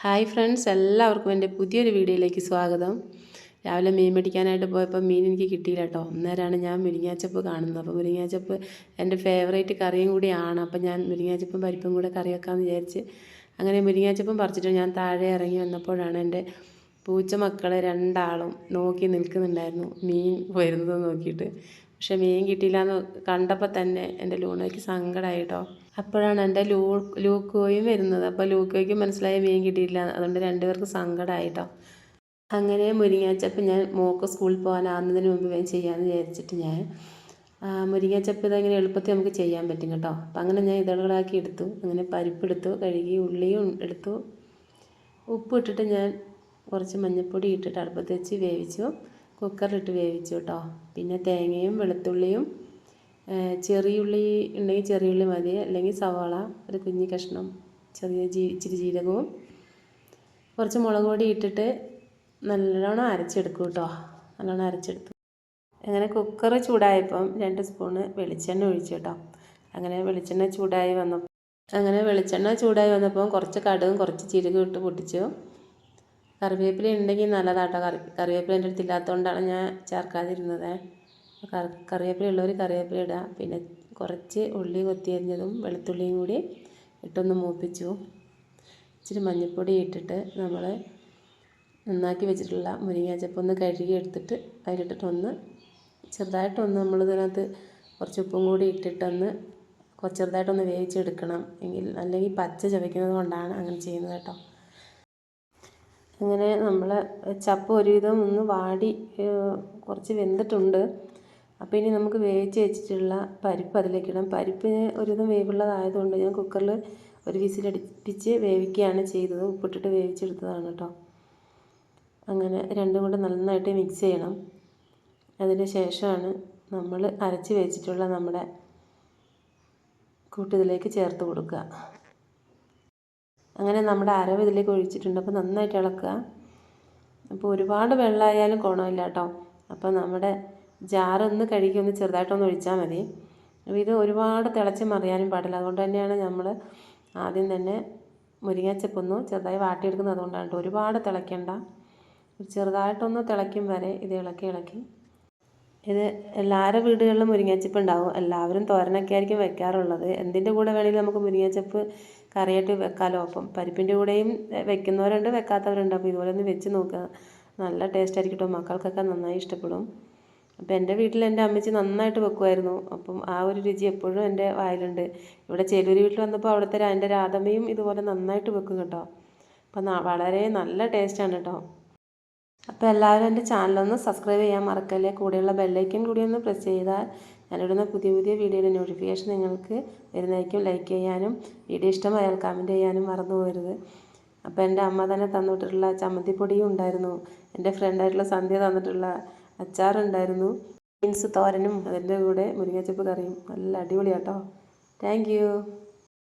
Hi friends, എല്ലാവർക്കും എൻ്റെ പുതിയൊരു വീഡിയോയിലേക്ക് സ്വാഗതം. രാവിലെ മീൻ മേടിക്കാനായിട്ട് പോയപ്പോൾ മീൻ എനിക്ക് കിട്ടിയില്ല കേട്ടോ. അന്നേരമാണ് ഞാൻ മുരിങ്ങാച്ചപ്പ് കാണുന്നത്. അപ്പോൾ മുരിങ്ങാച്ചപ്പ് എൻ്റെ ഫേവറേറ്റ് കറിയും കൂടിയാണ്. അപ്പോൾ ഞാൻ മുരിങ്ങാച്ചപ്പും പരിപ്പും കൂടെ കറി വെക്കാമെന്ന് വിചാരിച്ച് അങ്ങനെ മുരിങ്ങാച്ചപ്പും പറിച്ചിട്ട് ഞാൻ താഴെ ഇറങ്ങി വന്നപ്പോഴാണ് എൻ്റെ പൂച്ച മക്കൾ രണ്ടാളും നോക്കി നിൽക്കുന്നുണ്ടായിരുന്നു, മീൻ വരുന്നത് നോക്കിയിട്ട്. പക്ഷെ മീൻ കിട്ടിയില്ല എന്ന് കണ്ടപ്പോൾ തന്നെ എൻ്റെ ലൂണയ്ക്ക് സങ്കടമായി കേട്ടോ. അപ്പോഴാണ് എൻ്റെ ലൂക്കോയും വരുന്നത്. അപ്പോൾ ലൂക്കോയ്ക്ക് മനസ്സിലായി മീൻ കിട്ടിയില്ല, അതുകൊണ്ട് രണ്ടുപേർക്ക് സങ്കടമായിട്ടോ. അങ്ങനെ മുരിങ്ങാച്ചപ്പ് ഞാൻ മോൾക്ക് സ്കൂളിൽ പോകാനാകുന്നതിന് മുമ്പ് വേഗം ചെയ്യാമെന്ന് വിചാരിച്ചിട്ട് ഞാൻ മുരിങ്ങാച്ചപ്പ് ഇതങ്ങനെ എളുപ്പത്തിൽ നമുക്ക് ചെയ്യാൻ പറ്റും കേട്ടോ. അപ്പം അങ്ങനെ ഞാൻ ഇതളുകളാക്കി എടുത്തു. അങ്ങനെ പരിപ്പെടുത്തു, കഴുകി ഉള്ളിയും എടുത്തു, ഉപ്പ് ഇട്ടിട്ട് ഞാൻ കുറച്ച് മഞ്ഞൾപ്പൊടി ഇട്ടിട്ട് അടുപ്പത്ത് വെച്ച് വേവിച്ചു. കുക്കറിലിട്ട് വേവിച്ചു കേട്ടോ. പിന്നെ തേങ്ങയും വെളുത്തുള്ളിയും ചെറിയുള്ളി ഉണ്ടെങ്കിൽ ചെറിയുള്ളി മതി, അല്ലെങ്കിൽ സവാള ഒരു കുഞ്ഞി കഷ്ണം, ഇച്ചിരി ജീരകവും കുറച്ച് മുളക് പൊടി ഇട്ടിട്ട് നല്ലോണം അരച്ചെടുക്കും കേട്ടോ. നല്ലോണം അരച്ചെടുത്തു. അങ്ങനെ കുക്കർ ചൂടായപ്പം 2 സ്പൂണ് വെളിച്ചെണ്ണ ഒഴിച്ചു കേട്ടോ. അങ്ങനെ വെളിച്ചെണ്ണ ചൂടായി വന്നപ്പോൾ കുറച്ച് കടുകും കുറച്ച് ജീരകവും ഇട്ട് പൊട്ടിച്ചു. കറിവേപ്പില ഉണ്ടെങ്കിൽ നല്ലതാട്ടോ. കറിവേപ്പില എൻ്റെ അടുത്ത് ഇല്ലാത്തതുകൊണ്ടാണ് ഞാൻ ചേർക്കാതിരുന്നത്. കറിവേപ്പില ഉള്ളവർ കറിവേപ്പില ഇടുക. പിന്നെ കുറച്ച് ഉള്ളി കൊത്തിയരിഞ്ഞതും വെളുത്തുള്ളിയും കൂടി ഇട്ടൊന്ന് മൂപ്പിച്ചു. ഇച്ചിരി മഞ്ഞൾപ്പൊടി ഇട്ടിട്ട് നമ്മൾ നന്നാക്കി വെച്ചിട്ടുള്ള മുരിങ്ങാച്ചപ്പ് ഒന്ന് കഴുകി എടുത്തിട്ട് അതിലിട്ടിട്ടൊന്ന് ചെറുതായിട്ടൊന്ന് നമ്മളിതിനകത്ത് കുറച്ച് ഉപ്പും കൂടി ഇട്ടിട്ടൊന്ന് ചെറുതായിട്ടൊന്ന് വേവിച്ചെടുക്കണം. അല്ലെങ്കിൽ പച്ച ചവയ്ക്കുന്നത് കൊണ്ടാണ് അങ്ങനെ ചെയ്യുന്നത് കേട്ടോ. അങ്ങനെ നമ്മൾ ചപ്പ് ഒരുവിധം ഒന്ന് വാടി കുറച്ച് വെന്തിട്ടുണ്ട്. അപ്പോൾ ഇനി നമുക്ക് വേവിച്ച് വെച്ചിട്ടുള്ള പരിപ്പ് അതിലേക്കിടാം. പരിപ്പിന് ഒരുവിധം വേവുള്ളതായതുകൊണ്ട് ഞാൻ കുക്കറിൽ ഒരു വിസിലടിപ്പിച്ച് വേവിക്കുകയാണ് ചെയ്തത്. ഉപ്പിട്ടിട്ട് വേവിച്ചെടുത്തതാണ് കേട്ടോ. അങ്ങനെ രണ്ടും കൂടെ നന്നായിട്ട് മിക്സ് ചെയ്യണം. അതിന് ശേഷമാണ് നമ്മൾ അരച്ച് വെച്ചിട്ടുള്ള നമ്മുടെ കൂട്ടിതിലേക്ക് ചേർത്ത് കൊടുക്കുക. അങ്ങനെ നമ്മുടെ അരവ് ഇതിലേക്ക് ഒഴിച്ചിട്ടുണ്ട്. അപ്പോൾ നന്നായിട്ട് ഇളക്കുക. അപ്പോൾ ഒരുപാട് വെള്ളമായാലും ഗുണമില്ല കേട്ടോ. അപ്പോൾ നമ്മുടെ ജാറൊന്ന് കഴുകി ഒന്ന് ചെറുതായിട്ടൊന്ന് ഒഴിച്ചാൽ മതി. അപ്പോൾ ഇത് ഒരുപാട് തിളച്ച് മറിയാനും പാടില്ല. അതുകൊണ്ട് തന്നെയാണ് നമ്മൾ ആദ്യം തന്നെ മുരിങ്ങാച്ചപ്പൊന്ന് ചെറുതായി വാട്ടിയെടുക്കുന്നത്. അതുകൊണ്ടാണ് കേട്ടോ. ഒരുപാട് തിളയ്ക്കണ്ട, ചെറുതായിട്ടൊന്ന് തിളയ്ക്കും വരെ ഇത് ഇളക്കി ഇത് എല്ലാവരുടെ വീടുകളിലും മുരിങ്ങാച്ചപ്പ് ഉണ്ടാവും. എല്ലാവരും തോരനൊക്കെ ആയിരിക്കും വെക്കാറുള്ളത്. എന്തിൻ്റെ കൂടെ വേണമെങ്കിലും നമുക്ക് മുരിങ്ങാച്ചപ്പ് കറിയായിട്ട് വെക്കാമല്ലോ. അപ്പം പരിപ്പിൻ്റെ കൂടെയും വെക്കുന്നവരുണ്ട്, വെക്കാത്തവരുണ്ട്. അപ്പോൾ ഇതുപോലെ ഒന്ന് വെച്ച് നോക്കുക. നല്ല ടേസ്റ്റ് ആയിരിക്കും കേട്ടോ. മക്കൾക്കൊക്കെ നന്നായി ഇഷ്ടപ്പെടും. അപ്പോൾ എൻ്റെ വീട്ടിൽ എൻ്റെ അമ്മച്ചി നന്നായിട്ട് വെക്കുമായിരുന്നു. അപ്പം ആ ഒരു രുചി എപ്പോഴും എൻ്റെ വായിലുണ്ട്. ഇവിടെ ചേലൂർ വീട്ടിൽ വന്നപ്പോൾ അവിടുത്തെ എൻ്റെ രാധമ്മയും ഇതുപോലെ നന്നായിട്ട് വെക്കും കേട്ടോ. അപ്പം വളരെ നല്ല ടേസ്റ്റാണ് കേട്ടോ. അപ്പോൾ എല്ലാവരും എൻ്റെ ചാനലൊന്ന് സബ്സ്ക്രൈബ് ചെയ്യാൻ മറക്കല്ലേ. കൂടെയുള്ള ബെല്ലൈക്കൻ കൂടി ഒന്ന് പ്രസ് ചെയ്താൽ ഞാനിടുന്ന പുതിയ വീഡിയോയുടെ നോട്ടിഫിക്കേഷൻ നിങ്ങൾക്ക് വരുന്നതായിരിക്കും. ലൈക്ക് ചെയ്യാനും വീഡിയോ ഇഷ്ടമായാൽ കമൻറ്റ് ചെയ്യാനും മറന്നു പോകരുത്. അപ്പോൾ എൻ്റെ അമ്മ തന്നെ തന്നിട്ടുള്ള ചമ്മന്തിപ്പൊടിയും ഉണ്ടായിരുന്നു. എൻ്റെ ഫ്രണ്ടായിട്ടുള്ള സന്ധ്യ തന്നിട്ടുള്ള അച്ചാറുണ്ടായിരുന്നു. ബീൻസ് തോരനും അതിൻ്റെ കൂടെ മുരിങ്ങാച്ചപ്പ് കറിയും. നല്ല അടിപൊളിയാട്ടോ. Thank you.